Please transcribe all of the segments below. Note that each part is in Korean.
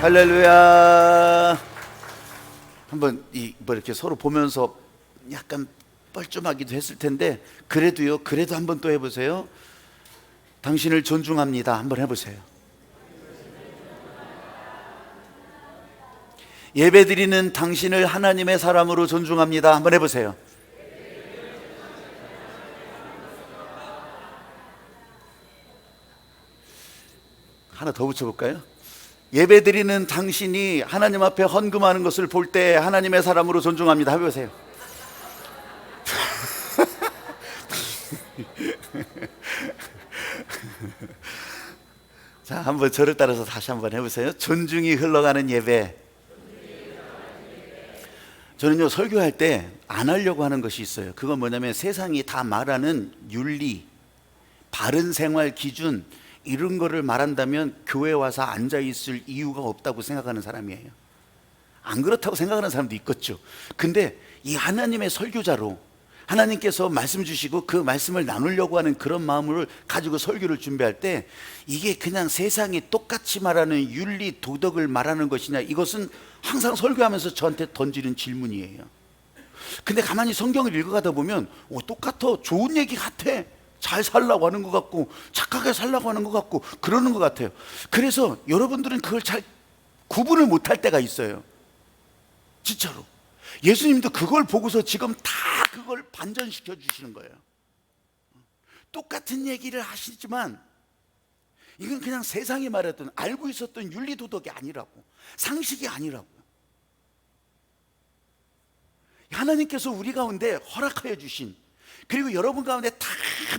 할렐루야. 한번 뭐 이렇게 서로 보면서 약간 뻘쭘하기도 했을 텐데 그래도 한번 또 해보세요. 당신을 존중합니다. 한번 해보세요. 예배드리는 당신을 하나님의 사람으로 존중합니다. 한번 해보세요. 하나 더 붙여볼까요? 예배드리는 당신이 하나님 앞에 헌금하는 것을 볼 때 하나님의 사람으로 존중합니다. 해보세요. 자, 한번 저를 따라서 다시 한번 해보세요. 존중이 흘러가는 예배. 저는요, 설교할 때 안 하려고 하는 것이 있어요. 그건 뭐냐면 세상이 다 말하는 윤리, 바른 생활 기준, 이런 거를 말한다면 교회 와서 앉아 있을 이유가 없다고 생각하는 사람이에요. 안 그렇다고 생각하는 사람도 있겠죠. 근데 이 하나님의 설교자로 하나님께서 말씀 주시고 그 말씀을 나누려고 하는 그런 마음을 가지고 설교를 준비할 때 이게 그냥 세상이 똑같이 말하는 윤리 도덕을 말하는 것이냐, 이것은 항상 설교하면서 저한테 던지는 질문이에요. 근데 가만히 성경을 읽어가다 보면 똑같아, 좋은 얘기 같아, 잘 살라고 하는 것 같고 착하게 살라고 하는 것 같고 그러는 것 같아요. 그래서 여러분들은 그걸 잘 구분을 못할 때가 있어요. 진짜로 예수님도 그걸 보고서 지금 다 그걸 반전시켜 주시는 거예요. 똑같은 얘기를 하시지만 이건 그냥 세상이 말했던 알고 있었던 윤리도덕이 아니라고, 상식이 아니라고. 하나님께서 우리 가운데 허락하여 주신, 그리고 여러분 가운데 다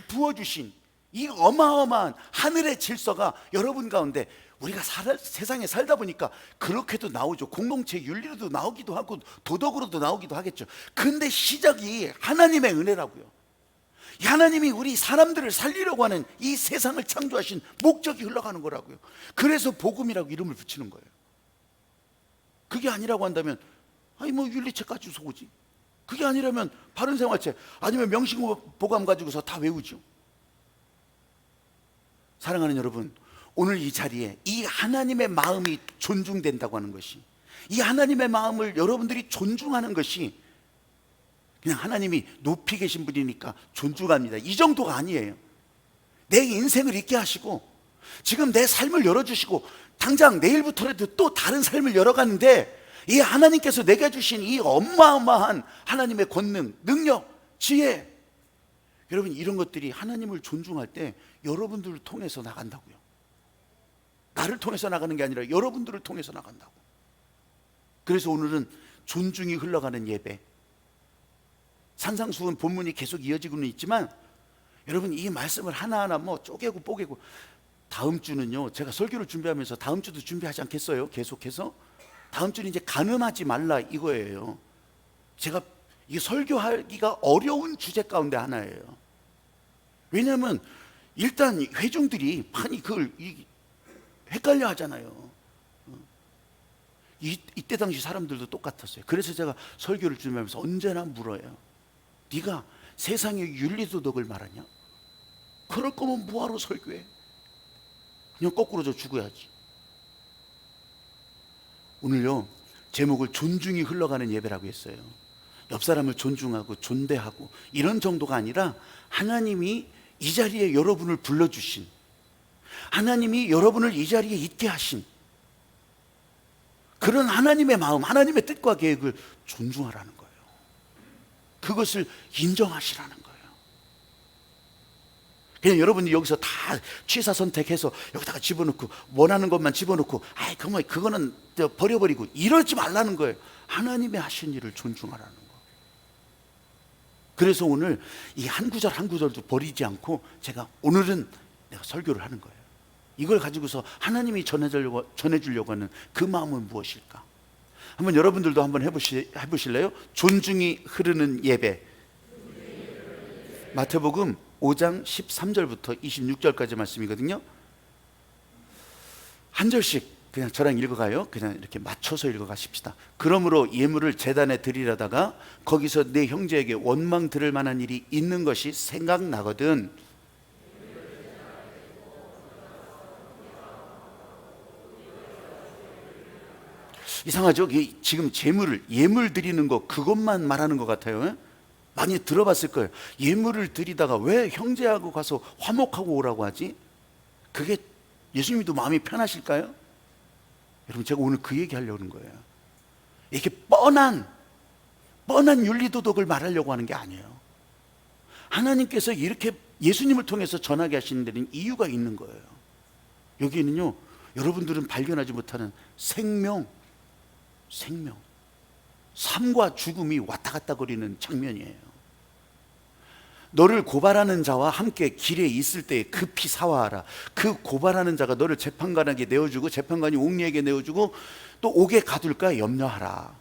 부어주신 이 어마어마한 하늘의 질서가 여러분 가운데 우리가 세상에 살다 보니까 그렇게도 나오죠. 공동체 윤리로도 나오기도 하고 도덕으로도 나오기도 하겠죠. 근데 시작이 하나님의 은혜라고요. 하나님이 우리 사람들을 살리려고 하는 이 세상을 창조하신 목적이 흘러가는 거라고요. 그래서 복음이라고 이름을 붙이는 거예요. 그게 아니라고 한다면 아니 뭐 윤리책 가지고서 오지, 그게 아니라면 바른 생활책 아니면 명심보감 가지고서 다 외우죠. 사랑하는 여러분, 오늘 이 자리에 이 하나님의 마음이 존중된다고 하는 것이, 이 하나님의 마음을 여러분들이 존중하는 것이 그냥 하나님이 높이 계신 분이니까 존중합니다, 이 정도가 아니에요. 내 인생을 있게 하시고 지금 내 삶을 열어주시고 당장 내일부터라도 또 다른 삶을 열어가는데 이 하나님께서 내게 주신 이 어마어마한 하나님의 권능, 능력, 지혜, 여러분 이런 것들이 하나님을 존중할 때 여러분들을 통해서 나간다고요. 나를 통해서 나가는 게 아니라 여러분들을 통해서 나간다고. 그래서 오늘은 존중이 흘러가는 예배, 산상수훈 본문이 계속 이어지고는 있지만 여러분 이 말씀을 하나하나 뭐 쪼개고 뽀개고, 다음 주는요 제가 설교를 준비하면서 다음 주도 준비하지 않겠어요? 계속해서 다음 주는 이제 간음하지 말라 이거예요. 제가 이 설교하기가 어려운 주제 가운데 하나예요. 왜냐하면 일단 회중들이 많이 그걸 헷갈려 하잖아요. 이때 당시 사람들도 똑같았어요. 그래서 제가 설교를 준비하면서 언제나 물어요. 네가 세상의 윤리도덕을 말하냐? 그럴 거면 뭐하러 설교해? 그냥 거꾸로 저 죽어야지. 오늘요 제목을 존중이 흘러가는 예배라고 했어요. 옆 사람을 존중하고 존대하고 이런 정도가 아니라 하나님이 이 자리에 여러분을 불러주신, 하나님이 여러분을 이 자리에 있게 하신 그런 하나님의 마음, 하나님의 뜻과 계획을 존중하라는 거예요. 그것을 인정하시라는 거예요. 그냥 여러분이 여기서 다 취사 선택해서 여기다가 집어넣고 원하는 것만 집어넣고 아이 그거는 버려버리고 이러지 말라는 거예요. 하나님의 하신 일을 존중하라는 거. 그래서 오늘 이 한 구절 한 구절도 버리지 않고 제가 오늘은 내가 설교를 하는 거예요. 이걸 가지고서 하나님이 전해주려고 하는 그 마음은 무엇일까? 한번 여러분들도 한번 해보실래요? 존중이 흐르는 예배. 마태복음 5장 13절부터 26절까지 말씀이거든요. 한 절씩 그냥 저랑 읽어가요. 그냥 이렇게 맞춰서 읽어가십시다. 그러므로 예물을 제단에 드리려다가 거기서 내 형제에게 원망 들을 만한 일이 있는 것이 생각나거든 이상하죠? 지금 예물 드리는 거 그것만 말하는 것 같아요. 예? 많이 들어봤을 거예요. 예물을 드리다가 왜 형제하고 가서 화목하고 오라고 하지? 그게 예수님도 마음이 편하실까요? 여러분, 제가 오늘 그 얘기 하려고 하는 거예요. 이게 뻔한 윤리도덕을 말하려고 하는 게 아니에요. 하나님께서 이렇게 예수님을 통해서 전하게 하시는 데는 이유가 있는 거예요. 여기는요, 여러분들은 발견하지 못하는 생명, 삶과 죽음이 왔다 갔다 거리는 장면이에요. 너를 고발하는 자와 함께 길에 있을 때 급히 사화하라. 그 고발하는 자가 너를 재판관에게 내어주고 재판관이 옥리에게 내어주고 또 옥에 가둘까 염려하라.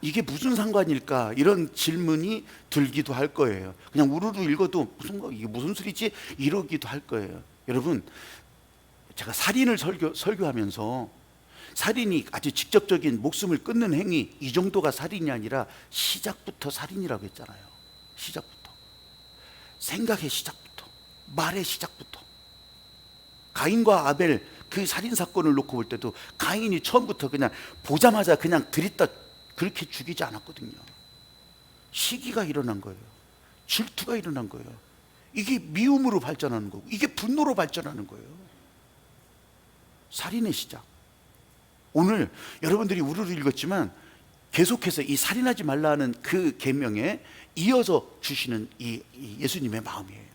이게 무슨 상관일까? 이런 질문이 들기도 할 거예요. 그냥 우르르 읽어도 이게 무슨 소리지? 이러기도 할 거예요. 여러분, 제가 살인을 설교하면서 살인이 아주 직접적인 목숨을 끊는 행위, 이 정도가 살인이 아니라 시작부터 살인이라고 했잖아요. 시작부터, 생각의 시작부터, 말의 시작부터. 가인과 아벨 그 살인 사건을 놓고 볼 때도 가인이 처음부터 그냥 보자마자 그냥 들이다 그렇게 죽이지 않았거든요. 시기가 일어난 거예요. 질투가 일어난 거예요. 이게 미움으로 발전하는 거고, 이게 분노로 발전하는 거예요. 살인의 시작. 오늘 여러분들이 우르르 읽었지만 계속해서 이 살인하지 말라는 그 계명에 이어서 주시는 이 예수님의 마음이에요.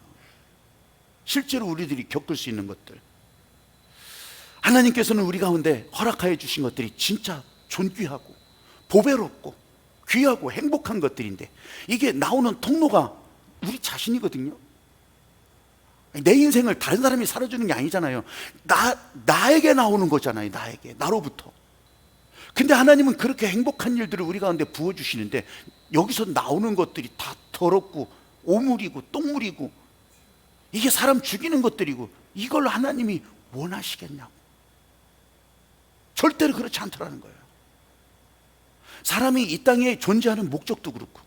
실제로 우리들이 겪을 수 있는 것들, 하나님께서는 우리 가운데 허락하여 주신 것들이 진짜 존귀하고 보배롭고 귀하고 행복한 것들인데, 이게 나오는 통로가 우리 자신이거든요. 내 인생을 다른 사람이 살아주는 게 아니잖아요. 나에게 나오는 거잖아요. 나로부터. 근데 하나님은 그렇게 행복한 일들을 우리 가운데 부어주시는데, 여기서 나오는 것들이 다 더럽고 오물이고 똥물이고 이게 사람 죽이는 것들이고, 이걸 하나님이 원하시겠냐고. 절대로 그렇지 않더라는 거예요. 사람이 이 땅에 존재하는 목적도 그렇고.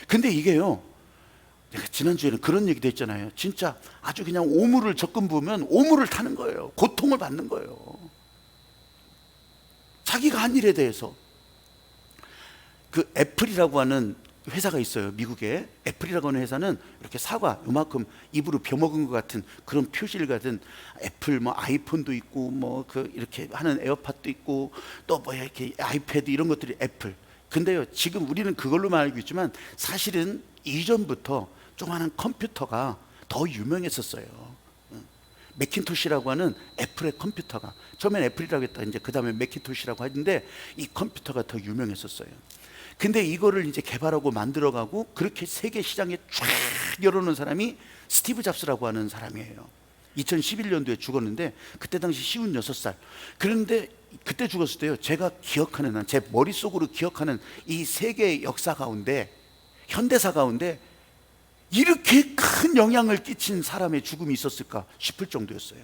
근데 이게요, 내가 지난주에는 그런 얘기도 했잖아요. 진짜 아주 그냥 오물을 적금 부으면 오물을 타는 거예요. 고통을 받는 거예요. 자기가 한 일에 대해서. 그 애플이라고 하는 회사가 있어요. 미국에. 애플이라고 하는 회사는 이렇게 사과 요만큼 입으로 벼먹은 것 같은 그런 표시를 가진, 애플 뭐 아이폰도 있고 뭐 그 이렇게 하는 에어팟도 있고 또 뭐 이렇게 아이패드 이런 것들이 애플. 근데요, 지금 우리는 그걸로만 알고 있지만 사실은 이전부터 조그마한 컴퓨터가 더 유명했었어요. 매킨토시라고 하는 애플의 컴퓨터가, 처음엔 애플이라고 했다, 이제 그 다음에 매킨토시라고 하는데, 이 컴퓨터가 더 유명했었어요. 근데 이거를 이제 개발하고 만들어가고 그렇게 세계 시장에 쫙 열어놓은 사람이 스티브 잡스라고 하는 사람이에요. 2011년도에 죽었는데 그때 당시 56살. 그런데 그때 죽었을 때요, 제가 기억하는, 제 머릿속으로 기억하는 이 세계의 역사 가운데, 현대사 가운데 이렇게 큰 영향을 끼친 사람의 죽음이 있었을까 싶을 정도였어요.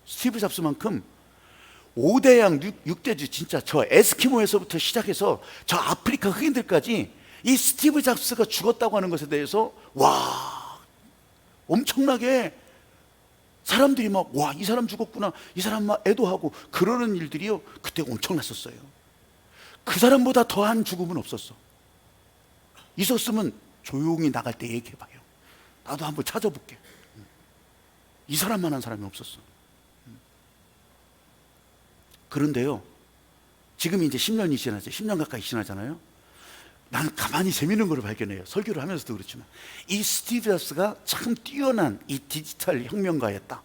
스티브 잡스만큼 5대양 6대주, 진짜 저 에스키모에서부터 시작해서 저 아프리카 흑인들까지 이 스티브 잡스가 죽었다고 하는 것에 대해서 와, 엄청나게 사람들이 막, 와, 이 사람 죽었구나, 이 사람 막 애도하고 그러는 일들이요, 그때 엄청났었어요. 그 사람보다 더한 죽음은 없었어. 있었으면 조용히 나갈 때 얘기해봐요. 나도 한번 찾아볼게. 이 사람만한 사람이 없었어. 그런데요, 지금 이제 10년이 지나죠. 10년 가까이 지나잖아요. 나는 가만히 재밌는 걸 발견해요. 설교를 하면서도 그렇지만, 이 스티브 잡스가 참 뛰어난 이 디지털 혁명가였다,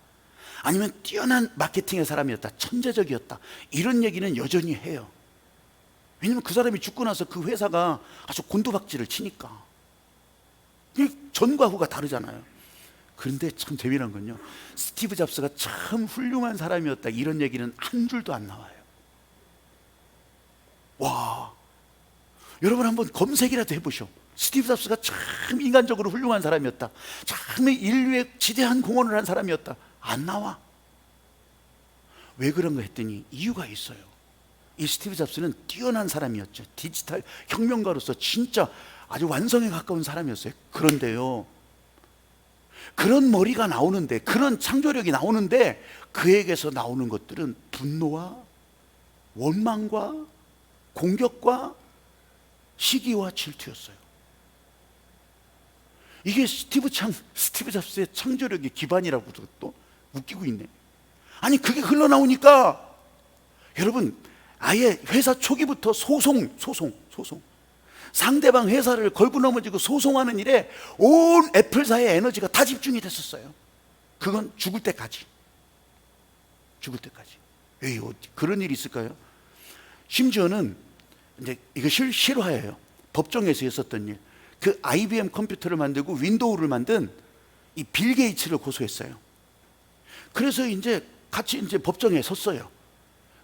아니면 뛰어난 마케팅의 사람이었다, 천재적이었다, 이런 얘기는 여전히 해요. 왜냐면 그 사람이 죽고 나서 그 회사가 아주 곤두박질을 치니까. 전과 후가 다르잖아요. 그런데 참 재미난 건요, 스티브 잡스가 참 훌륭한 사람이었다, 이런 얘기는 한 줄도 안 나와요. 와, 여러분 한번 검색이라도 해보셔. 스티브 잡스가 참 인간적으로 훌륭한 사람이었다, 참 인류에 지대한 공헌을 한 사람이었다, 안 나와. 왜 그런가 했더니 이유가 있어요. 이 스티브 잡스는 뛰어난 사람이었죠. 디지털 혁명가로서 진짜 아주 완성에 가까운 사람이었어요. 그런데요, 그런 머리가 나오는데, 그런 창조력이 나오는데 그에게서 나오는 것들은 분노와 원망과 공격과 시기와 질투였어요. 이게 스티브 잡스의 창조력의 기반이라고 또 웃기고 있네. 아니, 그게 흘러나오니까 여러분, 아예 회사 초기부터 소송. 상대방 회사를 걸고 넘어지고 소송하는 일에 온 애플사의 에너지가 다 집중이 됐었어요. 그건 죽을 때까지. 에이, 그런 일이 있을까요? 심지어는 이제 이거 실화예요. 법정에서 있었던 일. 그 IBM 컴퓨터를 만들고 윈도우를 만든 이 빌 게이츠를 고소했어요. 그래서 이제 같이 이제 법정에 섰어요.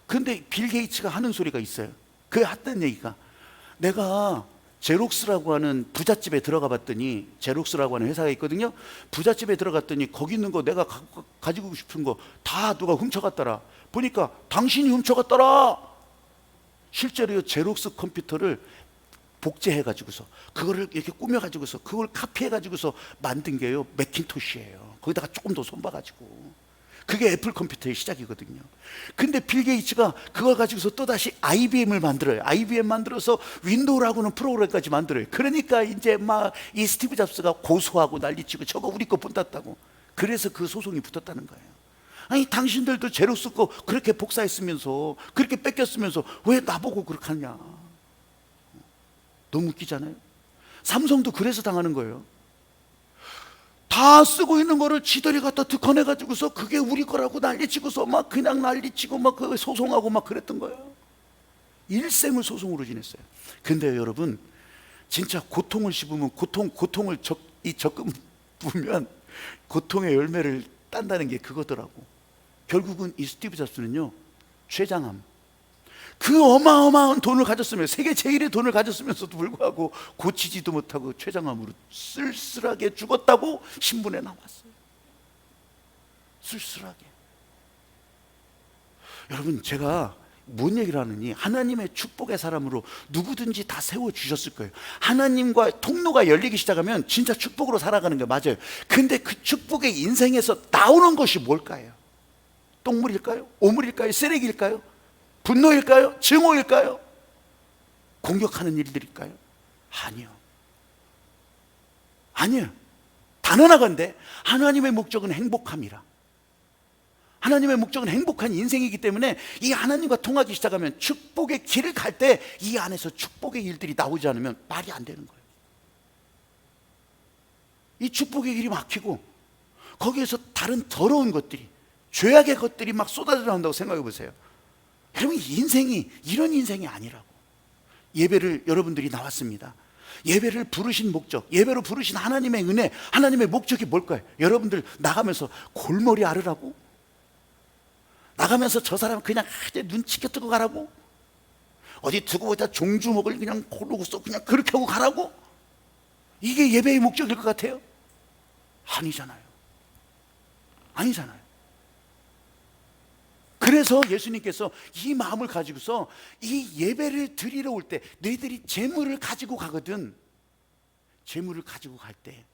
근데 빌 게이츠가 하는 소리가 있어요. 그 했던 얘기가, 내가 제록스라고 하는 부잣집에 들어가 봤더니, 제록스라고 하는 회사가 있거든요. 부잣집에 들어갔더니 거기 있는 거 내가 가지고 싶은 거 다 누가 훔쳐갔더라. 보니까 당신이 훔쳐갔더라. 실제로 제록스 컴퓨터를 복제해가지고서 그거를 이렇게 꾸며가지고서 그걸 카피해가지고서 만든 게요, 맥킨토시예요. 거기다가 조금 더 손봐가지고. 그게 애플 컴퓨터의 시작이거든요. 근데 빌 게이츠가 그걸 가지고서 또다시 IBM을 만들어요. IBM 만들어서 윈도우라고는 프로그램까지 만들어요. 그러니까 이제 막 이 스티브 잡스가 고소하고 난리치고 저거 우리 거 본땄다고. 그래서 그 소송이 붙었다는 거예요. 아니, 당신들도 제로스 거 그렇게 복사했으면서, 그렇게 뺏겼으면서 왜 나보고 그렇게 하냐. 너무 웃기잖아요. 삼성도 그래서 당하는 거예요. 다 쓰고 있는 거를 지들이 갖다 득헌해가지고서 그게 우리 거라고 난리치고서 막 그냥 난리치고 막 그 소송하고 막 그랬던 거예요. 일생을 소송으로 지냈어요. 근데 여러분, 진짜 고통을 씹으면 고통을 적금 부으면 고통의 열매를 딴다는 게 그거더라고. 결국은 이 스티브 잡스는요, 췌장암, 그 어마어마한 돈을 가졌으면, 세계 제일의 돈을 가졌으면서도 불구하고 고치지도 못하고 췌장암으로 쓸쓸하게 죽었다고 신문에 나왔어요. 쓸쓸하게. 여러분, 제가 뭔 얘기를 하느니, 하나님의 축복의 사람으로 누구든지 다 세워주셨을 거예요. 하나님과 통로가 열리기 시작하면 진짜 축복으로 살아가는 게 맞아요. 근데 그 축복의 인생에서 나오는 것이 뭘까요? 똥물일까요? 오물일까요? 쓰레기일까요? 분노일까요? 증오일까요? 공격하는 일들일까요? 아니요. 단언하건대 하나님의 목적은 행복함이라. 하나님의 목적은 행복한 인생이기 때문에 이 하나님과 통하기 시작하면, 축복의 길을 갈 때 이 안에서 축복의 일들이 나오지 않으면 말이 안 되는 거예요. 이 축복의 길이 막히고 거기에서 다른 더러운 것들이, 죄악의 것들이 막 쏟아져 나온다고 생각해 보세요. 여러분, 인생이 이런 인생이 아니라고. 예배를 여러분들이 나왔습니다. 예배를 부르신 목적, 예배로 부르신 하나님의 은혜, 하나님의 목적이 뭘까요? 여러분들 나가면서 골머리 앓으라고? 나가면서 저 사람 그냥 눈치껏 뜨고 가라고? 어디 두고 보자 종주먹을 그냥 고르고서 그냥 그렇게 하고 가라고? 이게 예배의 목적일 것 같아요? 아니잖아요. 그래서 예수님께서 이 마음을 가지고서 이 예배를 드리러 올 때, 너희들이 재물을 가지고 가거든, 재물을 가지고 갈 때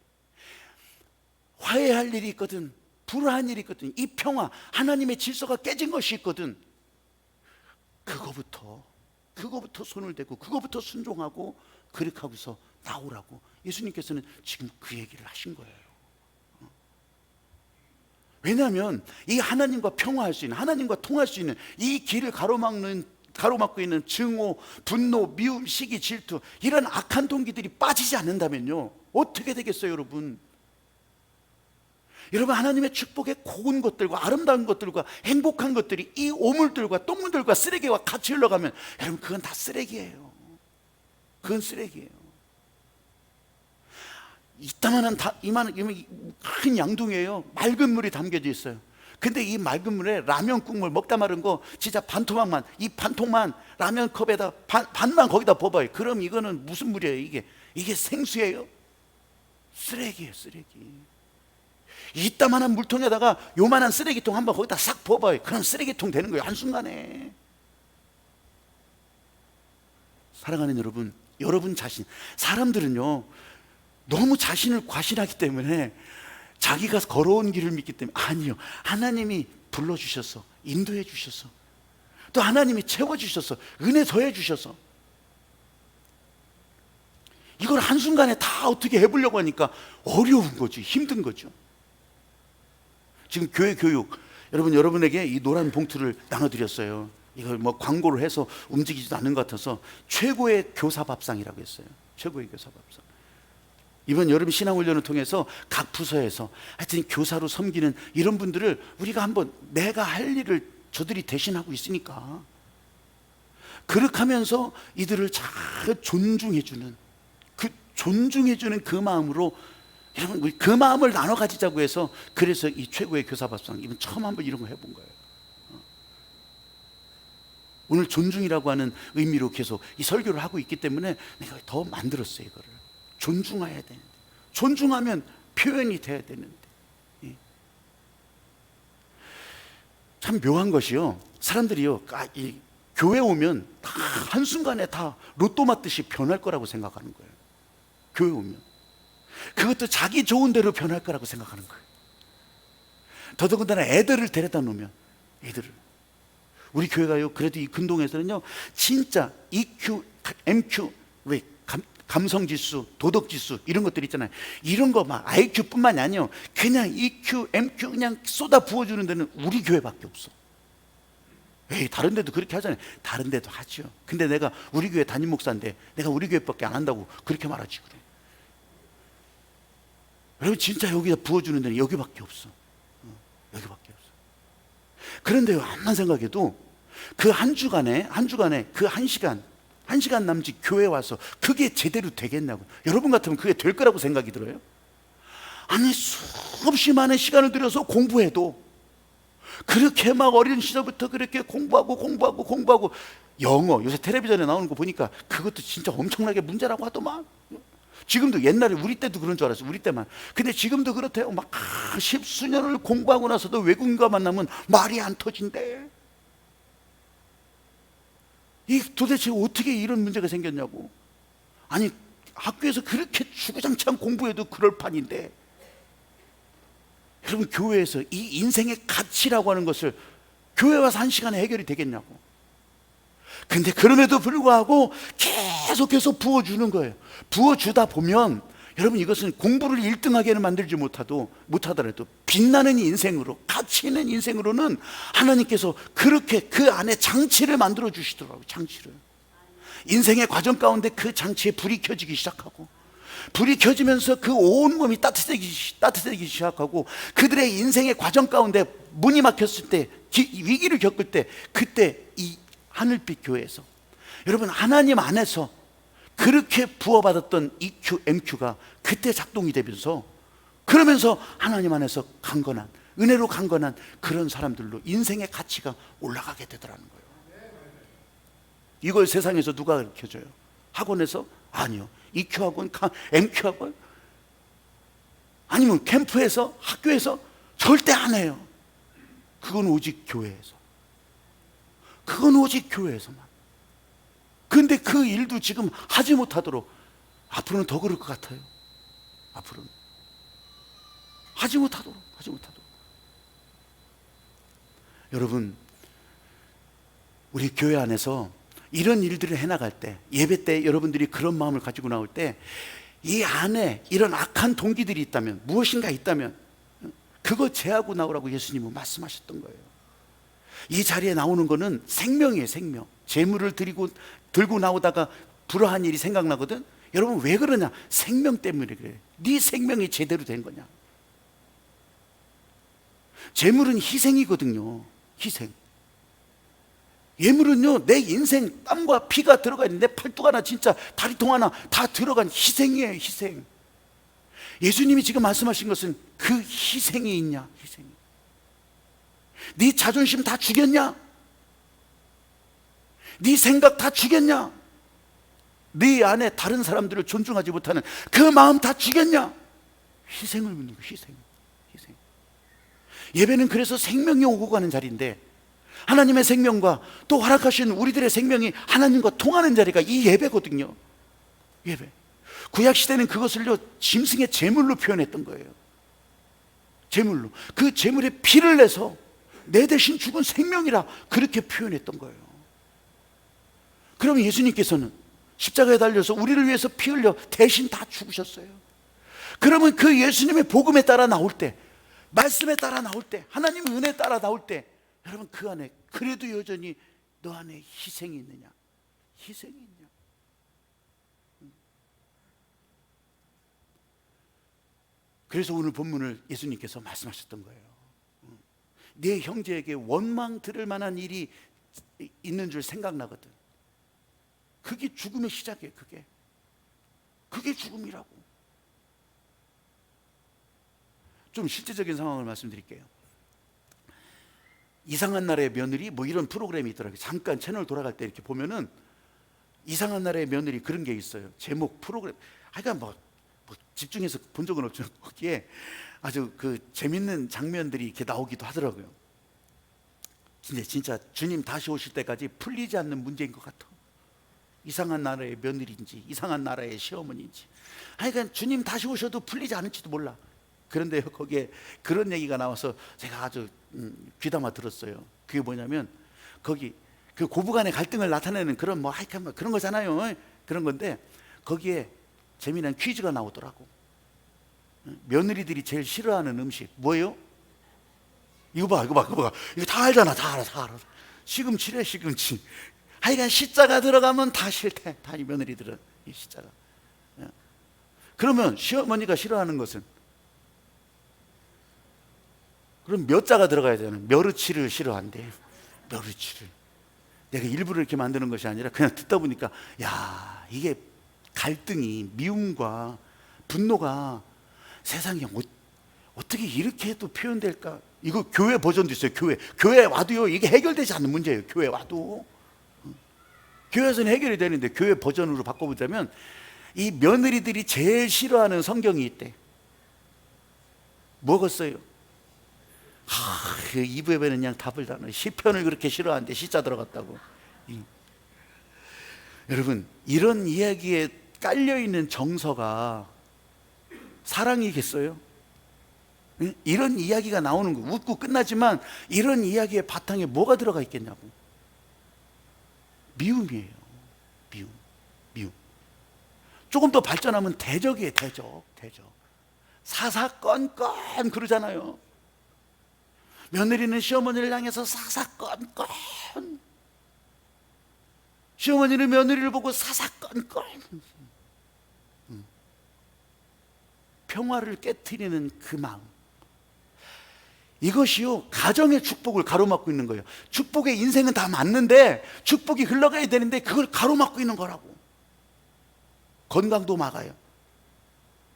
화해할 일이 있거든, 불화한 일이 있거든, 이 평화, 하나님의 질서가 깨진 것이 있거든, 그거부터 손을 대고 그거부터 순종하고 그렇게 하고서 나오라고 예수님께서는 지금 그 얘기를 하신 거예요. 왜냐하면 이 하나님과 평화할 수 있는, 하나님과 통할 수 있는 이 길을 가로막고 있는 증오, 분노, 미움, 시기, 질투, 이런 악한 동기들이 빠지지 않는다면요, 어떻게 되겠어요? 여러분, 하나님의 축복의 고운 것들과 아름다운 것들과 행복한 것들이 이 오물들과 똥물들과 쓰레기와 같이 흘러가면, 여러분, 그건 다 쓰레기예요. 그건 쓰레기예요. 이따만한 이만한 큰 양동이에요. 맑은 물이 담겨져 있어요. 근데 이 맑은 물에 라면 국물 먹다 마른 거 진짜 반토막만, 이 반통만 라면 컵에다 반만 거기다 부어봐요. 그럼 이거는 무슨 물이에요? 이게 생수예요? 쓰레기예요, 쓰레기. 이따만한 물통에다가 요만한 쓰레기통 한번 거기다 싹 부어봐요. 그럼 쓰레기통 되는 거예요, 한순간에. 사랑하는 여러분, 여러분 자신. 사람들은요 너무 자신을 과신하기 때문에 자기가 걸어온 길을 믿기 때문에, 아니요, 하나님이 불러주셔서 인도해 주셔서 또 하나님이 채워주셔서 은혜 더해 주셔서 이걸 한순간에 다 어떻게 해보려고 하니까 어려운 거죠. 힘든 거죠. 지금 교회 교육, 여러분에게 이 노란 봉투를 나눠드렸어요. 이걸 뭐 광고를 해서 움직이지도 않는 것 같아서 최고의 교사 밥상이라고 했어요. 최고의 교사 밥상. 이번 여름 신앙훈련을 통해서 각 부서에서 하여튼 교사로 섬기는 이런 분들을 우리가 한번, 내가 할 일을 저들이 대신하고 있으니까 그렇게 하면서 이들을 잘 존중해주는 그 마음으로, 여러분 우리 그 마음을 나눠 가지자고 해서, 그래서 이 최고의 교사 밥상 이번 처음 한번 이런 거 해본 거예요. 오늘 존중이라고 하는 의미로 계속 이 설교를 하고 있기 때문에 내가 더 만들었어요. 이거를 존중해야 되는데, 존중하면 표현이 돼야 되는데. 참 묘한 것이요, 사람들이요 이 교회 오면 다 한순간에 다 로또 맞듯이 변할 거라고 생각하는 거예요. 교회 오면 그것도 자기 좋은 대로 변할 거라고 생각하는 거예요. 더더군다나 애들을 데려다 놓으면, 애들을, 우리 교회가요 그래도 이 근동에서는요 진짜 EQ, MQ, 왜 감성지수, 도덕지수 이런 것들 있잖아요. 이런 거 막 IQ뿐만이 아니에요. 그냥 EQ, MQ 그냥 쏟아 부어주는 데는 우리 교회밖에 없어. 에이, 다른 데도 그렇게 하잖아요. 다른 데도 하죠. 근데 내가 우리 교회 담임 목사인데 내가 우리 교회밖에 안 한다고 그렇게 말하지 그래. 여러분 진짜 여기다 부어주는 데는 여기밖에 없어. 여기밖에 없어. 그런데요, 암만 생각해도 그 한 주간에 그 한 시간 남짓 교회 와서 그게 제대로 되겠냐고. 여러분 같으면 그게 될 거라고 생각이 들어요? 아니, 수없이 많은 시간을 들여서 공부해도 그렇게 막 어린 시절부터 그렇게 공부하고 영어, 요새 텔레비전에 나오는 거 보니까 그것도 진짜 엄청나게 문제라고 하더만. 지금도, 옛날에 우리 때도 그런 줄 알았어요. 우리 때만. 근데 지금도 그렇대요. 막 십수년을 공부하고 나서도 외국인과 만나면 말이 안 터진대. 이 도대체 어떻게 이런 문제가 생겼냐고. 아니, 학교에서 그렇게 주구장창 공부해도 그럴 판인데, 여러분 교회에서 이 인생의 가치라고 하는 것을 교회 와서 한 시간에 해결이 되겠냐고. 근데 그럼에도 불구하고 계속해서 부어주는 거예요. 부어주다 보면 여러분 이것은 공부를 1등하게는 만들지 못하더라도 빛나는 인생으로, 가치 있는 인생으로는 하나님께서 그렇게 그 안에 장치를 만들어 주시더라고요. 장치를. 인생의 과정 가운데 그 장치에 불이 켜지기 시작하고, 불이 켜지면서 그 온몸이 따뜻해지기 시작하고, 그들의 인생의 과정 가운데 문이 막혔을 때, 위기를 겪을 때, 그때 이 하늘빛 교회에서, 여러분 하나님 안에서 그렇게 부어받았던 EQ, MQ가 그때 작동이 되면서, 그러면서 하나님 안에서 강건한, 은혜로 강건한 그런 사람들로 인생의 가치가 올라가게 되더라는 거예요. 이걸 세상에서 누가 가르쳐줘요? 학원에서? 아니요. EQ 학원, MQ 학원? 아니면 캠프에서, 학교에서? 절대 안 해요. 그건 오직 교회에서. 그건 오직 교회에서만. 근데 그 일도 지금 하지 못하도록, 앞으로는 더 그럴 것 같아요. 앞으로는 하지 못하도록. 여러분, 우리 교회 안에서 이런 일들을 해나갈 때, 예배 때 여러분들이 그런 마음을 가지고 나올 때, 이 안에 이런 악한 동기들이 있다면, 무엇인가 있다면 그거 제하고 나오라고 예수님은 말씀하셨던 거예요. 이 자리에 나오는 거는 생명이에요. 생명. 재물을 들고 나오다가 불화한 일이 생각나거든. 여러분 왜 그러냐? 생명 때문에 그래. 네 생명이 제대로 된 거냐? 재물은 희생이거든요. 희생. 예물은요, 내 인생 땀과 피가 들어가 있는, 내 팔뚝 하나, 진짜 다리통 하나 다 들어간 희생이에요. 희생. 예수님이 지금 말씀하신 것은 그 희생이 있냐? 희생이. 네 자존심 다 주겠냐? 네 생각 다 주겠냐? 네 안에 다른 사람들을 존중하지 못하는 그 마음 다 주겠냐? 희생을 묻는 거예요. 희생. 예배는 그래서 생명이 오고 가는 자리인데, 하나님의 생명과 또 허락하신 우리들의 생명이 하나님과 통하는 자리가 이 예배거든요. 예배. 구약 시대는 그것을요 짐승의 제물로 표현했던 거예요. 제물로. 그 제물에 피를 내서 내 대신 죽은 생명이라 그렇게 표현했던 거예요. 그러면 예수님께서는 십자가에 달려서 우리를 위해서 피 흘려 대신 다 죽으셨어요. 그러면 그 예수님의 복음에 따라 나올 때, 말씀에 따라 나올 때, 하나님의 은혜에 따라 나올 때, 여러분 그 안에 그래도 여전히 너 안에 희생이 있느냐? 희생이 있냐? 그래서 오늘 본문을 예수님께서 말씀하셨던 거예요. 네 형제에게 원망 들을 만한 일이 있는 줄 생각나거든. 그게 죽음의 시작이에요. 그게 죽음이라고. 좀 실제적인 상황을 말씀드릴게요. 이상한 나라의 며느리 뭐 이런 프로그램이 있더라고요. 잠깐 채널 돌아갈 때 이렇게 보면은 이상한 나라의 며느리 그런 게 있어요. 제목 프로그램. 하여간 뭐 집중해서 본 적은 없지만 거기에 아주 그 재밌는 장면들이 이렇게 나오기도 하더라고요. 근데 진짜 주님 다시 오실 때까지 풀리지 않는 문제인 것 같아. 이상한 나라의 며느리인지 이상한 나라의 시어머니인지 하여간 주님 다시 오셔도 풀리지 않을지도 몰라. 그런데 거기에 그런 얘기가 나와서 제가 아주 귀담아 들었어요. 그게 뭐냐면 거기 그 고부간의 갈등을 나타내는 그런 뭐 하여간 뭐 그런 거잖아요. 그런 건데 거기에 재미난 퀴즈가 나오더라고. 며느리들이 제일 싫어하는 음식 뭐예요? 이거 봐. 이거 다 알잖아. 다 알아. 시금치래, 시금치. 하여간 시자가 들어가면 다 싫대. 다 이 며느리들은 이 시자가. 그러면 시어머니가 싫어하는 것은 그럼 몇 자가 들어가야 되는? 멸치를 싫어한대. 멸치를. 내가 일부러 이렇게 만드는 것이 아니라 그냥 듣다 보니까 야, 이게 갈등이 미움과 분노가 세상에 어떻게 이렇게 또 표현될까? 이거 교회 버전도 있어요. 교회 와도요 이게 해결되지 않는 문제예요. 교회 와도 교회에서는 해결이 되는데 교회 버전으로 바꿔보자면 이 며느리들이 제일 싫어하는 성경이 있대. 뭐겠어요? 그 이브에는 그냥 답을 다 넣어. 시편을 그렇게 싫어하는데 시자 들어갔다고. 여러분 이런 이야기에 깔려있는 정서가 사랑이겠어요? 이런 이야기가 나오는 거 웃고 끝나지만 이런 이야기의 바탕에 뭐가 들어가 있겠냐고. 미움이에요. 미움. 조금 더 발전하면 대적이에요. 대적. 사사건건 그러잖아요. 며느리는 시어머니를 향해서 사사건건, 시어머니는 며느리를 보고 사사건건. 평화를 깨트리는 그 마음, 이것이요 가정의 축복을 가로막고 있는 거예요. 축복의 인생은 다 맞는데 축복이 흘러가야 되는데 그걸 가로막고 있는 거라고. 건강도 막아요.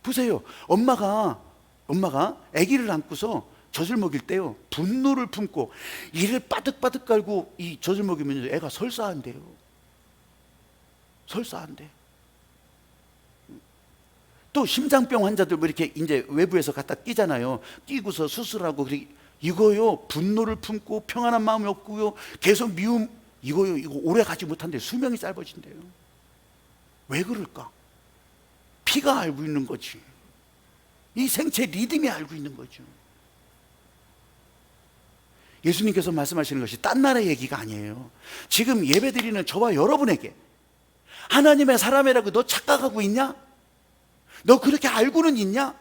보세요. 엄마가 아기를 안고서 젖을 먹일 때요 분노를 품고 이를 빠득빠득 깔고 이 젖을 먹이면 애가 설사한대요. 설사한대. 또 심장병 환자들 뭐 이렇게 이제 외부에서 갖다 끼잖아요. 끼고서 수술하고 이거요 분노를 품고 평안한 마음이 없고요 계속 미움 이거 오래 가지 못한대. 수명이 짧아진대요. 왜 그럴까? 피가 알고 있는 거지. 이 생체 리듬이 알고 있는 거죠. 예수님께서 말씀하시는 것이 딴 나라의 얘기가 아니에요. 지금 예배드리는 저와 여러분에게 하나님의 사람이라고 너 착각하고 있냐? 너 그렇게 알고는 있냐?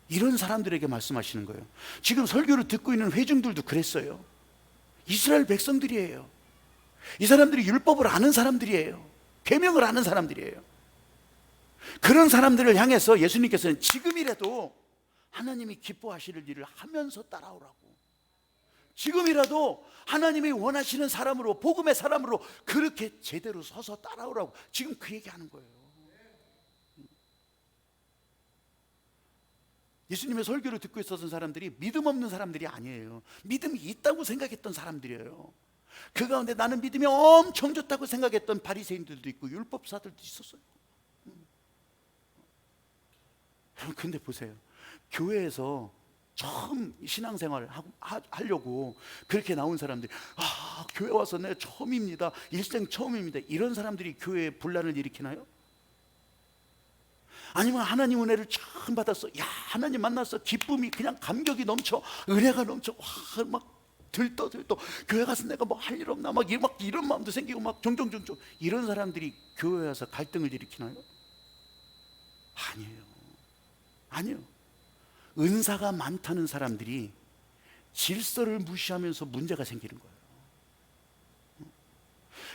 이런 사람들에게 말씀하시는 거예요. 지금 설교를 듣고 있는 회중들도 그랬어요. 이스라엘 백성들이에요. 이 사람들이 율법을 아는 사람들이에요. 계명을 아는 사람들이에요. 그런 사람들을 향해서 예수님께서는 지금이라도 하나님이 기뻐하시는 일을 하면서 따라오라고. 지금이라도 하나님이 원하시는 사람으로, 복음의 사람으로 그렇게 제대로 서서 따라오라고 지금 그 얘기하는 거예요. 예수님의 설교를 듣고 있었던 사람들이 믿음 없는 사람들이 아니에요. 믿음이 있다고 생각했던 사람들이에요. 그 가운데 나는 믿음이 엄청 좋다고 생각했던 바리새인들도 있고 율법사들도 있었어요. 근데 보세요. 교회에서 처음 신앙생활을 하려고 그렇게 나온 사람들이 교회 와서 내 처음입니다. 일생 처음입니다. 이런 사람들이 교회에 분란을 일으키나요? 아니면 하나님 은혜를 처음 받았어. 야, 하나님 만났어. 기쁨이 그냥 감격이 넘쳐, 은혜가 넘쳐. 와, 막 들떠 교회 가서 내가 뭐 할 일 없나 막 이런 마음도 생기고 막 종종 이런 사람들이 교회 와서 갈등을 일으키나요? 아니에요. 은사가 많다는 사람들이 질서를 무시하면서 문제가 생기는 거예요.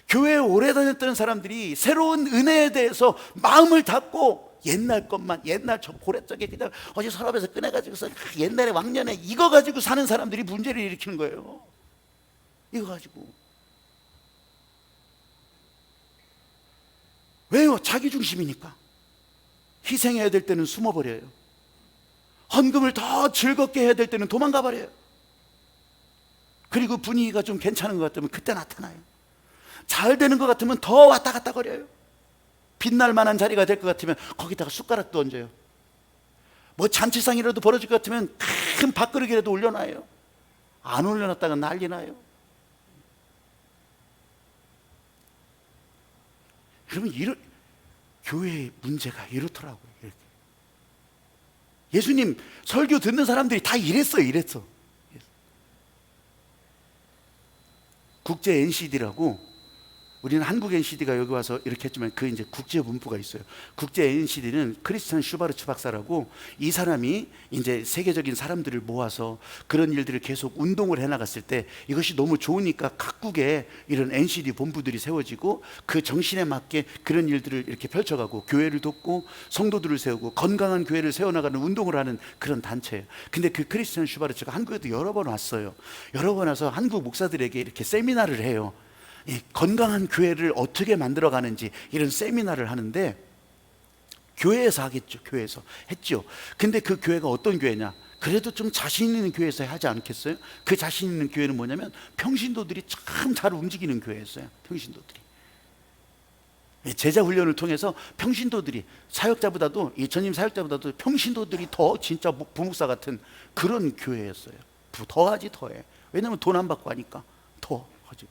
교회에 오래 다녔던 사람들이 새로운 은혜에 대해서 마음을 닫고 옛날 것만, 옛날 저 고래적에 그냥 어제 서랍에서 꺼내가지고서 옛날에 왕년에 이거 가지고 사는 사람들이 문제를 일으키는 거예요. 이거 가지고. 왜요? 자기 중심이니까. 희생해야 될 때는 숨어버려요. 헌금을 더 즐겁게 해야 될 때는 도망가 버려요. 그리고 분위기가 좀 괜찮은 것 같으면 그때 나타나요. 잘 되는 것 같으면 더 왔다 갔다 거려요. 빛날 만한 자리가 될 것 같으면 거기다가 숟가락도 얹어요. 뭐 잔치상이라도 벌어질 것 같으면 큰 밥그릇이라도 올려놔요. 안 올려놨다가 난리 나요. 그러면 교회의 문제가 이렇더라고요. 이렇게. 예수님 설교 듣는 사람들이 다 이랬어. 국제 NCD라고, 우리는 한국 NCD가 여기 와서 이렇게 했지만 그 이제 국제 분부가 있어요. 국제 NCD는 크리스찬 슈바르츠 박사라고, 이 사람이 이제 세계적인 사람들을 모아서 그런 일들을 계속 운동을 해 나갔을 때 이것이 너무 좋으니까 각국에 이런 NCD 본부들이 세워지고 그 정신에 맞게 그런 일들을 이렇게 펼쳐가고 교회를 돕고 성도들을 세우고 건강한 교회를 세워나가는 운동을 하는 그런 단체예요. 근데 그 크리스찬 슈바르츠가 한국에도 여러 번 왔어요. 여러 번 와서 한국 목사들에게 이렇게 세미나를 해요. 이 건강한 교회를 어떻게 만들어가는지 이런 세미나를 하는데, 교회에서 하겠죠. 교회에서 했죠. 근데 그 교회가 어떤 교회냐, 그래도 좀 자신 있는 교회에서 하지 않겠어요? 그 자신 있는 교회는 뭐냐면 평신도들이 참 잘 움직이는 교회였어요. 평신도들이 제자 훈련을 통해서 평신도들이 사역자보다도, 이 전임 사역자보다도 평신도들이 더 진짜 부목사 같은 그런 교회였어요. 더하지 더해. 왜냐하면 돈 안 받고 하니까 더 하지.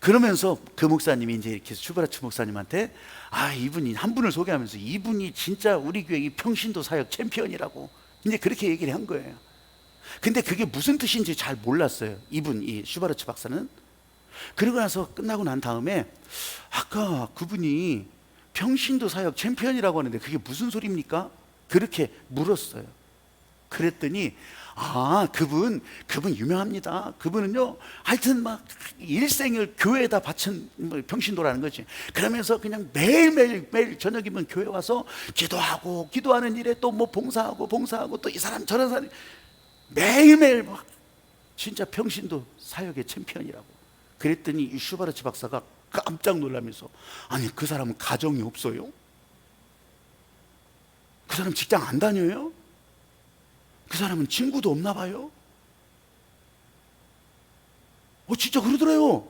그러면서 그 목사님이 이제 이렇게 슈바르츠 목사님한테, 이분이 한 분을 소개하면서 이분이 진짜 우리 교회 이 평신도 사역 챔피언이라고 이제 그렇게 얘기를 한 거예요. 근데 그게 무슨 뜻인지 잘 몰랐어요, 이 슈바르츠 박사는. 그러고 나서 끝나고 난 다음에 아까 그분이 평신도 사역 챔피언이라고 하는데 그게 무슨 소리입니까? 그렇게 물었어요. 그랬더니 그분 유명합니다. 그분은요, 하여튼 막 일생을 교회에다 바친 평신도라는 거지. 그러면서 그냥 매일 저녁이면 교회 와서 기도하는 일에 또 뭐 봉사하고 또 이 사람 저런 사람 매일매일 막 진짜 평신도 사역의 챔피언이라고. 그랬더니 이 슈바르츠 박사가 깜짝 놀라면서, 아니 그 사람은 가정이 없어요? 그 사람 직장 안 다녀요? 그 사람은 친구도 없나 봐요? 진짜 그러더래요.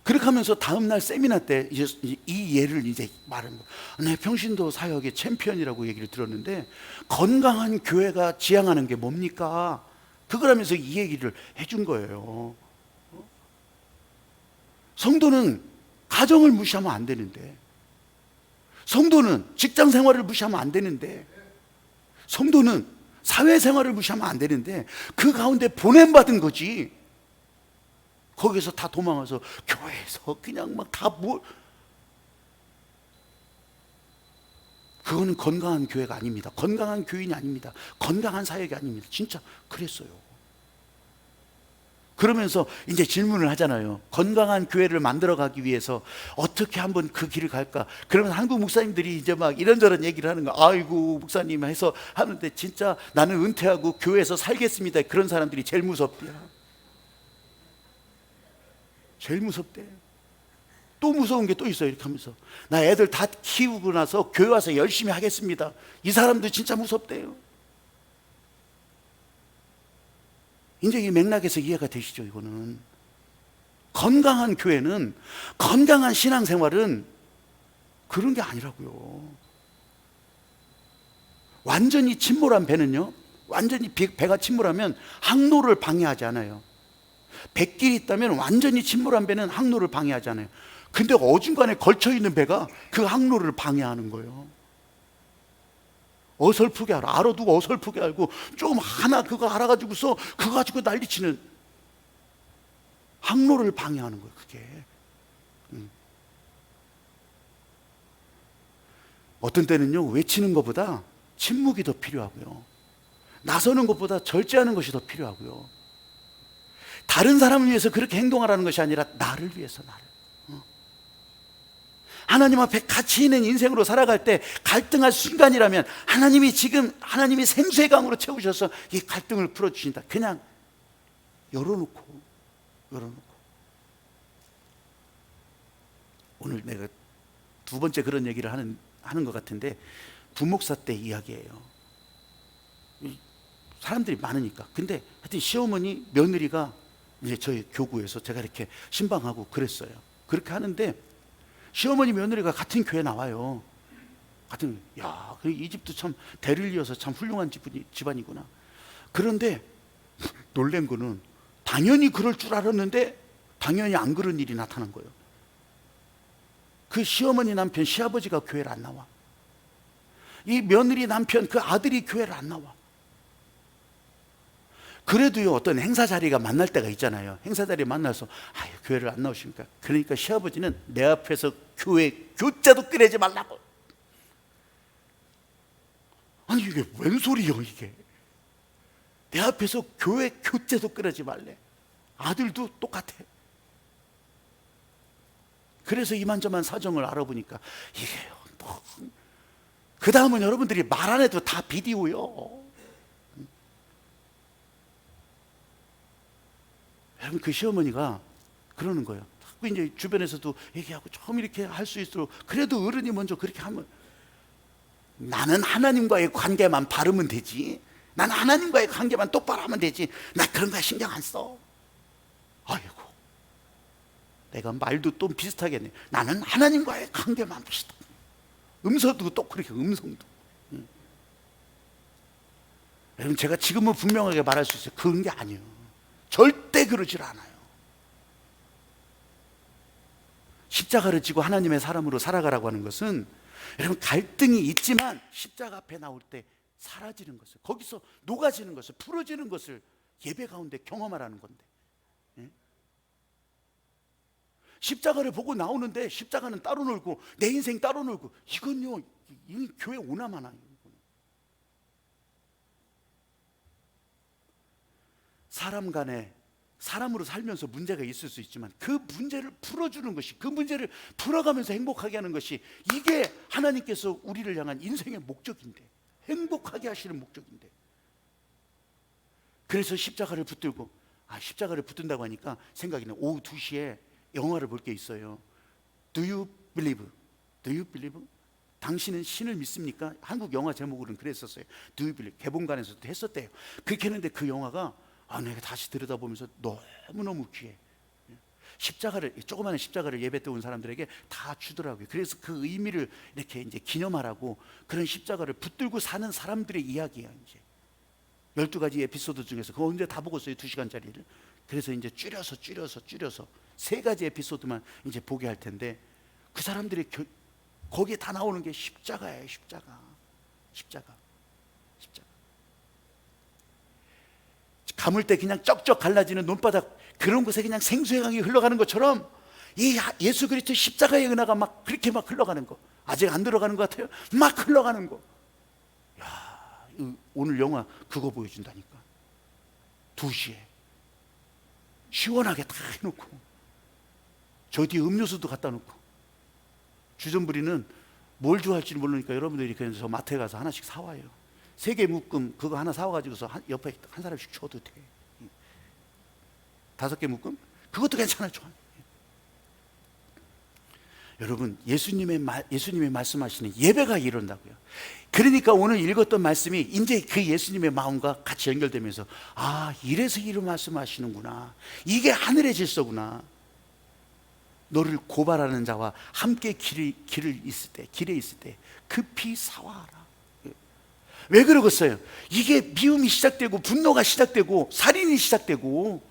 그렇게 하면서 다음날 세미나 때 이제 이 예를 이제 말한 거예요. 내 평신도 사역의 챔피언이라고 얘기를 들었는데 건강한 교회가 지향하는 게 뭡니까? 그거라면서 이 얘기를 해준 거예요. 성도는 가정을 무시하면 안 되는데, 성도는 직장 생활을 무시하면 안 되는데, 성도는 사회생활을 무시하면 안 되는데 그 가운데 보냄받은 거지. 거기서 다 도망와서 교회에서 그냥 막 그거는 건강한 교회가 아닙니다. 건강한 교인이 아닙니다. 건강한 사역이 아닙니다. 진짜 그랬어요. 그러면서 이제 질문을 하잖아요. 건강한 교회를 만들어가기 위해서 어떻게 한번 그 길을 갈까? 그러면 한국 목사님들이 이제 막 이런저런 얘기를 하는 거. 아이고 목사님 해서 하는데, 진짜 나는 은퇴하고 교회에서 살겠습니다. 그런 사람들이 제일 무섭대요. 제일 무섭대. 또 무서운 게 또 있어요. 이렇게 하면서 나 애들 다 키우고 나서 교회 와서 열심히 하겠습니다. 이 사람들 진짜 무섭대요. 이제 이 맥락에서 이해가 되시죠? 이거는 건강한 교회는, 건강한 신앙생활은 그런 게 아니라고요. 완전히 침몰한 배는요, 완전히 배가 침몰하면 항로를 방해하지 않아요. 뱃길이 있다면 완전히 침몰한 배는 항로를 방해하지 않아요. 근데 어중간에 걸쳐있는 배가 그 항로를 방해하는 거예요. 어설프게 알아두고 어설프게 알고 좀 하나 그거 알아가지고서 그거 가지고 난리치는, 항로를 방해하는 거예요 그게. 어떤 때는요, 외치는 것보다 침묵이 더 필요하고요, 나서는 것보다 절제하는 것이 더 필요하고요, 다른 사람을 위해서 그렇게 행동하라는 것이 아니라 나를 위해서, 나를 하나님 앞에 가치 있는 인생으로 살아갈 때 갈등할 순간이라면 하나님이 지금, 하나님이 생수의 강으로 채우셔서 이 갈등을 풀어주신다. 그냥 열어놓고 오늘 내가 두 번째 그런 얘기를 하는 것 같은데, 부목사 때 이야기예요. 사람들이 많으니까. 근데 하여튼 시어머니 며느리가 이제 저희 교구에서 제가 이렇게 신방하고 그랬어요. 그렇게 하는데 시어머니 며느리가 같은 교회 나와요. 이 집도 참 대를 이어서 참 훌륭한 집안이구나. 그런데 놀란 거는 당연히 그럴 줄 알았는데 당연히 안 그런 일이 나타난 거예요. 그 시어머니 남편 시아버지가 교회를 안 나와. 이 며느리 남편 그 아들이 교회를 안 나와. 그래도요, 어떤 행사 자리가 만날 때가 있잖아요. 행사 자리에 만나서 교회를 안 나오십니까? 그러니까 시아버지는 내 앞에서 교회 교자도 꺼내지 말라고. 아니 이게 웬 소리요 이게. 내 앞에서 교회 교재도 꺼내지 말래. 아들도 똑같아. 그래서 이만저만 사정을 알아보니까 이게요, 그 다음은 여러분들이 말 안 해도 다 비디오요. 여러분, 그 시어머니가 그러는 거예요. 자꾸 이제 주변에서도 얘기하고 좀 이렇게 할 수 있도록, 그래도 어른이 먼저 그렇게 하면, 나는 하나님과의 관계만 바르면 되지, 나는 하나님과의 관계만 똑바로 하면 되지, 나 그런 거 신경 안 써. 아이고, 내가 말도 또 비슷하겠네. 나는 하나님과의 관계만 봅시다. 음서도 또 그렇게, 음성도. 여러분, 제가 지금은 분명하게 말할 수 있어요. 그런 게 아니에요. 절대 그러질 않아요. 십자가를 지고 하나님의 사람으로 살아가라고 하는 것은, 여러분, 갈등이 있지만 십자가 앞에 나올 때 사라지는 것을, 거기서 녹아지는 것을, 풀어지는 것을 예배 가운데 경험하라는 건데, 십자가를 보고 나오는데 십자가는 따로 놀고 내 인생 따로 놀고, 이건 교회 오나마나. 사람 간에, 사람으로 살면서 문제가 있을 수 있지만 그 문제를 풀어주는 것이, 그 문제를 풀어가면서 행복하게 하는 것이, 이게 하나님께서 우리를 향한 인생의 목적인데, 행복하게 하시는 목적인데. 그래서 십자가를 붙들고, 십자가를 붙든다고 하니까 생각이 나요. 오후 2시에 영화를 볼 게 있어요. Do you believe? Do you believe? 당신은 신을 믿습니까? 한국 영화 제목으로는 그랬었어요. Do you believe? 개봉관에서도 했었대요. 그렇게 했는데 그 영화가, 내가 다시 들여다보면서 너무너무 귀해. 십자가를, 조그마한 십자가를 예배 때 온 사람들에게 다 주더라고요. 그래서 그 의미를 이렇게 이제 기념하라고 그런 십자가를 붙들고 사는 사람들의 이야기예요. 이제 12가지 에피소드 중에서 그거 언제 다 보겠어요, 2시간짜리를. 그래서 이제 줄여서 3가지 에피소드만 이제 보게 할 텐데, 그 사람들이 거기에 다 나오는 게 십자가예요. 십자가. 감을 때 그냥 쩍쩍 갈라지는 논바닥, 그런 곳에 그냥 생수의 강이 흘러가는 것처럼 이 예수 그리스도의 십자가의 은혜가 막 그렇게 막 흘러가는 거, 아직 안 들어가는 것 같아요. 막 흘러가는 거. 오늘 영화 그거 보여준다니까. 2시에 시원하게 다 해놓고, 저 뒤에 음료수도 갖다 놓고. 주전부리는 뭘 좋아할지 모르니까 여러분들이 그냥 저 마트에 가서 하나씩 사와요. 3개 묶음 그거 하나 사와가지고서 옆에 한 사람씩 줘도 돼. 5개 묶음? 그것도 괜찮아요. 좋아요. 여러분, 예수님이 말씀하시는 예배가 이런다고요. 그러니까 오늘 읽었던 말씀이 이제 그 예수님의 마음과 같이 연결되면서, 이래서 이런 말씀하시는구나, 이게 하늘의 질서구나. 너를 고발하는 자와 함께 길에 있을 때 급히 사와라. 왜 그러겠어요? 이게 미움이 시작되고 분노가 시작되고 살인이 시작되고,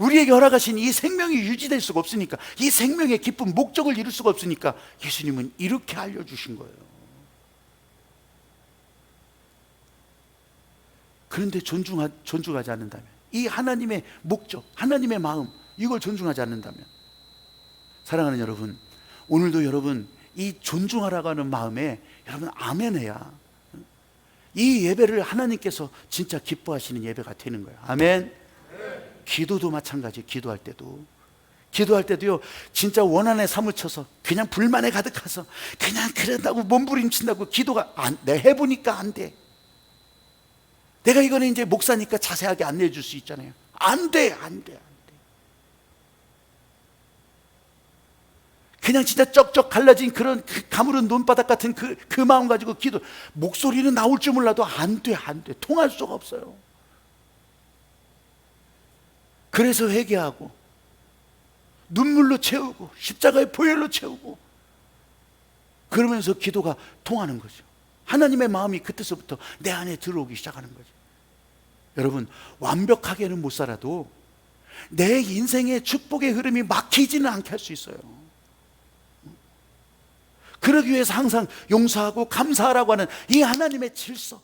우리에게 허락하신 이 생명이 유지될 수가 없으니까, 이 생명의 깊은 목적을 이룰 수가 없으니까 예수님은 이렇게 알려주신 거예요. 그런데 존중하지 않는다면, 이 하나님의 목적, 하나님의 마음, 이걸 존중하지 않는다면, 사랑하는 여러분, 오늘도 여러분 이 존중하라고 하는 마음에 여러분 아멘해야 이 예배를 하나님께서 진짜 기뻐하시는 예배가 되는 거예요. 아멘. 기도도 마찬가지. 기도할 때도요 진짜 원한에 사무쳐서 그냥 불만에 가득해서 그냥 그런다고 몸부림친다고 기도가 내 해보니까 안 돼. 내가 이거는 이제 목사니까 자세하게 안내해 줄 수 있잖아요. 안 돼. 그냥 진짜 쩍쩍 갈라진 그런 가물은 논바닥 같은 그 마음 가지고 기도, 목소리는 나올 줄 몰라도 안 돼. 통할 수가 없어요. 그래서 회개하고 눈물로 채우고 십자가의 보혈로 채우고 그러면서 기도가 통하는 거죠. 하나님의 마음이 그때서부터 내 안에 들어오기 시작하는 거죠. 여러분, 완벽하게는 못 살아도 내 인생의 축복의 흐름이 막히지는 않게 할 수 있어요. 그러기 위해서 항상 용서하고 감사하라고 하는 이 하나님의 질서.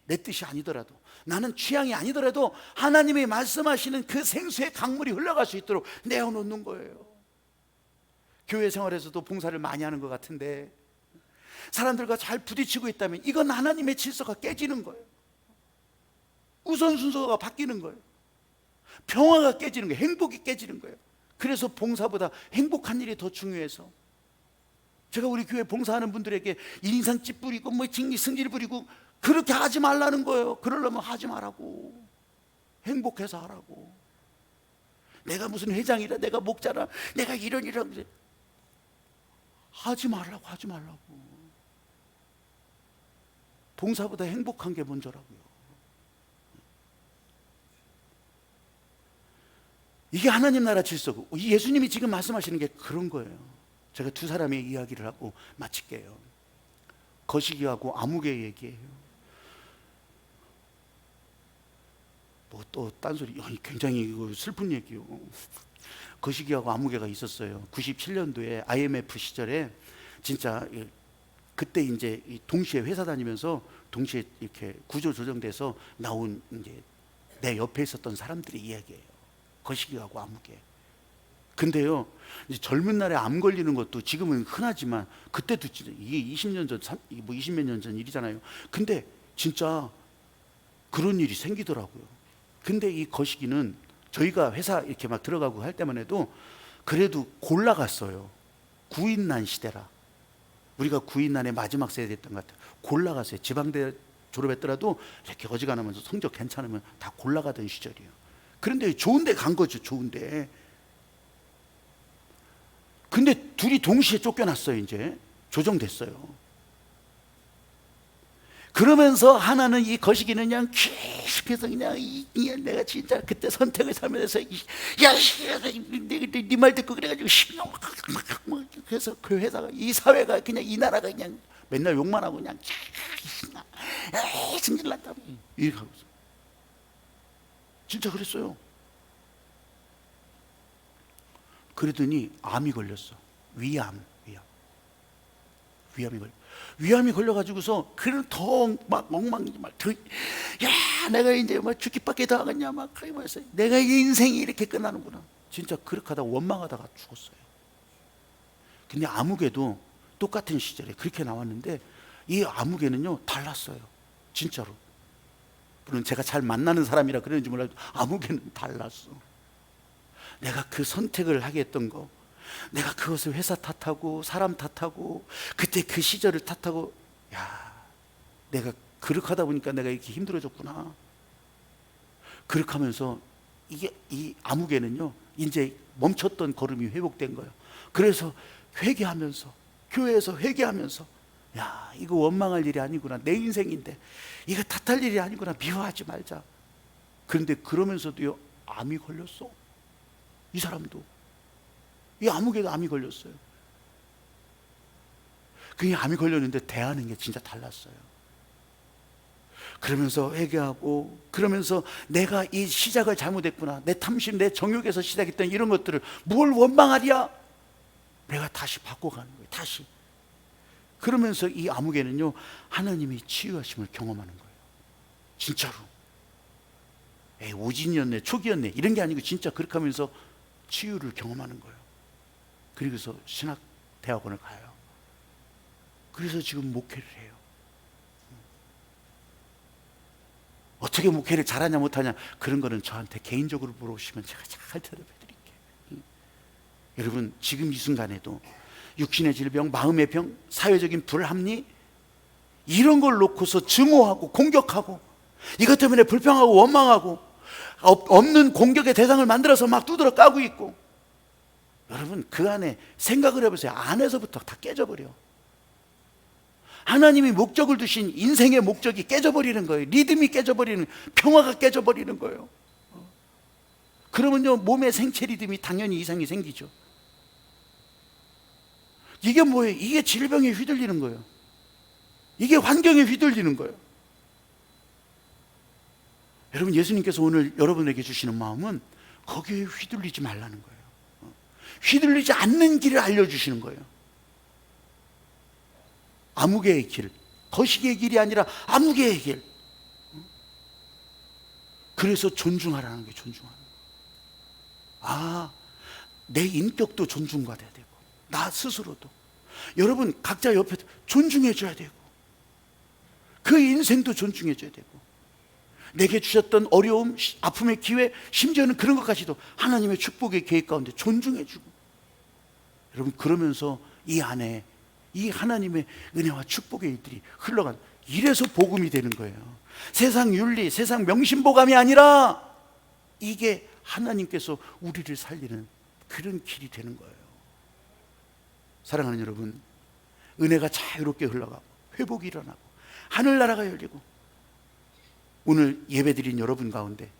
내 뜻이 아니더라도, 나는 취향이 아니더라도 하나님이 말씀하시는 그 생수의 강물이 흘러갈 수 있도록 내어놓는 거예요. 교회 생활에서도 봉사를 많이 하는 것 같은데 사람들과 잘 부딪히고 있다면 이건 하나님의 질서가 깨지는 거예요. 우선순서가 바뀌는 거예요. 평화가 깨지는 거예요. 행복이 깨지는 거예요. 그래서 봉사보다 행복한 일이 더 중요해서 제가 우리 교회 봉사하는 분들에게 인상집 부리고 승질 부리고 그렇게 하지 말라는 거예요. 그러려면 하지 말라고. 행복해서 하라고. 내가 무슨 회장이라, 내가 목자라, 내가 이런이라 그래. 하지 말라고. 봉사보다 행복한 게 먼저라고요. 이게 하나님 나라 질서고, 예수님이 지금 말씀하시는 게 그런 거예요. 제가 두 사람의 이야기를 하고 마칠게요. 거시기하고 아무개 얘기예요. 뭐 또 딴소리, 굉장히 슬픈 얘기요. 거시기하고 아무개가 있었어요. 97년도에 IMF 시절에 진짜 그때 이제 동시에 회사 다니면서 동시에 이렇게 구조 조정돼서 나온 이제 내 옆에 있었던 사람들의 이야기예요. 거시기하고 아무개. 근데요, 이제 젊은 날에 암 걸리는 것도 지금은 흔하지만 그때도 진짜 이게 20년 전, 뭐 20몇 년 전 일이잖아요. 근데 진짜 그런 일이 생기더라고요. 근데 이 거시기는 저희가 회사 이렇게 막 들어가고 할 때만 해도 그래도 골라갔어요. 구인난 시대라. 우리가 구인난의 마지막 세대였던 것 같아요. 골라갔어요. 지방대 졸업했더라도 이렇게 어지간하면서 성적 괜찮으면 다 골라가던 시절이에요. 그런데 좋은 데 간 거죠. 좋은 데. 근데 둘이 동시에 쫓겨났어요. 이제 조정됐어요. 그러면서 하나는 이 거시기는 그냥 계속해서 그냥 내가 진짜 그때 선택을 하면서 네 말 듣고 그래가지고 그래서 그 회사가, 이 사회가, 그냥 이 나라가 그냥 맨날 욕만 하고 그냥 승질났다 이렇게 하고 있어. 진짜 그랬어요. 그러더니 암이 걸렸어. 위암이 걸려가지고서 그런 더 막 엉망이 막 야, 내가 이제 막 죽기밖에 더 하겠냐 막 그러면서 내가 이 인생이 이렇게 끝나는구나. 진짜 그렇게 하다가 원망하다가 죽었어요. 근데 아무개도 똑같은 시절에 그렇게 나왔는데 이 아무개는요 달랐어요. 진짜로. 물론 제가 잘 만나는 사람이라 그런지 몰라도 아무개는 달랐어. 내가 그 선택을 하게 했던 거, 내가 그것을 회사 탓하고 사람 탓하고 그때 그 시절을 탓하고, 야, 내가 그렇게 하다 보니까 내가 이렇게 힘들어졌구나. 그렇게 하면서 이 아무개는요 이제 멈췄던 걸음이 회복된 거예요. 그래서 회개하면서, 교회에서 회개하면서, 야, 이거 원망할 일이 아니구나. 내 인생인데 이거 탓할 일이 아니구나. 미워하지 말자. 그런데 그러면서도요 암이 걸렸어. 이 사람도, 이 아무개도 암이 걸렸어요. 그게 암이 걸렸는데 대하는 게 진짜 달랐어요. 그러면서 회개하고, 그러면서 내가 이 시작을 잘못했구나, 내 탐심, 내 정욕에서 시작했던 이런 것들을 뭘 원망하랴, 내가 다시 바꿔가는 거예요. 다시. 그러면서 이 아무개는요, 하나님이 치유하심을 경험하는 거예요. 진짜로. 에이, 오진이었네, 초기였네, 이런 게 아니고 진짜 그렇게 하면서 치유를 경험하는 거예요. 그리고서 신학대학원을 가요. 그래서 지금 목회를 해요. 어떻게 목회를 잘하냐 못하냐, 그런 거는 저한테 개인적으로 물어보시면 제가 잘 대답해 드릴게요. 여러분, 지금 이 순간에도 육신의 질병, 마음의 병, 사회적인 불합리, 이런 걸 놓고서 증오하고 공격하고, 이것 때문에 불평하고 원망하고, 없는 공격의 대상을 만들어서 막 두드러 까고 있고, 여러분, 그 안에 생각을 해보세요. 안에서부터 다 깨져버려. 하나님이 목적을 두신 인생의 목적이 깨져버리는 거예요. 리듬이 깨져버리는, 평화가 깨져버리는 거예요. 그러면요, 몸의 생체 리듬이 당연히 이상이 생기죠. 이게 뭐예요? 이게 질병에 휘둘리는 거예요. 이게 환경에 휘둘리는 거예요. 여러분, 예수님께서 오늘 여러분에게 주시는 마음은 거기에 휘둘리지 말라는 거예요. 휘둘리지 않는 길을 알려주시는 거예요. 아무개의 길, 거시기의 길이 아니라 아무개의 길. 그래서 존중하라는 게, 존중하는 거예요. 아, 내 인격도 존중받아야 되고, 나 스스로도. 여러분, 각자 옆에 존중해줘야 되고, 그 인생도 존중해줘야 되고, 내게 주셨던 어려움, 아픔의 기회, 심지어는 그런 것까지도 하나님의 축복의 계획 가운데 존중해주고. 여러분, 그러면서 이 안에 이 하나님의 은혜와 축복의 일들이 흘러간, 이래서 복음이 되는 거예요. 세상 윤리, 세상 명심보감이 아니라 이게 하나님께서 우리를 살리는 그런 길이 되는 거예요. 사랑하는 여러분, 은혜가 자유롭게 흘러가고 회복이 일어나고 하늘나라가 열리고, 오늘 예배드린 여러분 가운데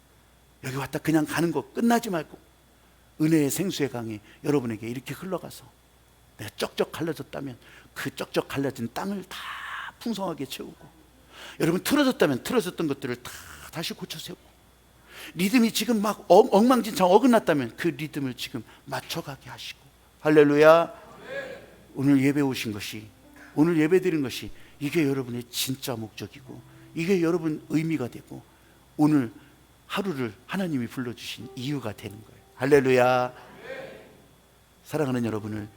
여기 왔다 그냥 가는 거 끝나지 말고 은혜의 생수의 강이 여러분에게 이렇게 흘러가서, 내가 쩍쩍 갈라졌다면 그 쩍쩍 갈라진 땅을 다 풍성하게 채우고, 여러분 틀어졌다면 틀어졌던 것들을 다 다시 고쳐 세우고, 리듬이 지금 막 엉망진창 어긋났다면 그 리듬을 지금 맞춰가게 하시고. 할렐루야. 오늘 예배 오신 것이, 오늘 예배 드린 것이, 이게 여러분의 진짜 목적이고, 이게 여러분 의미가 되고, 오늘 하루를 하나님이 불러주신 이유가 되는 거예요. 할렐루야. 사랑하는 여러분을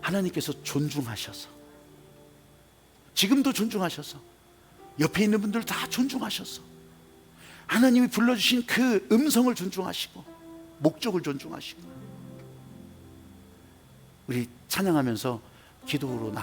하나님께서 존중하셔서, 지금도 존중하셔서, 옆에 있는 분들 다 존중하셔서, 하나님이 불러주신 그 음성을 존중하시고 목적을 존중하시고, 우리 찬양하면서 기도로 나가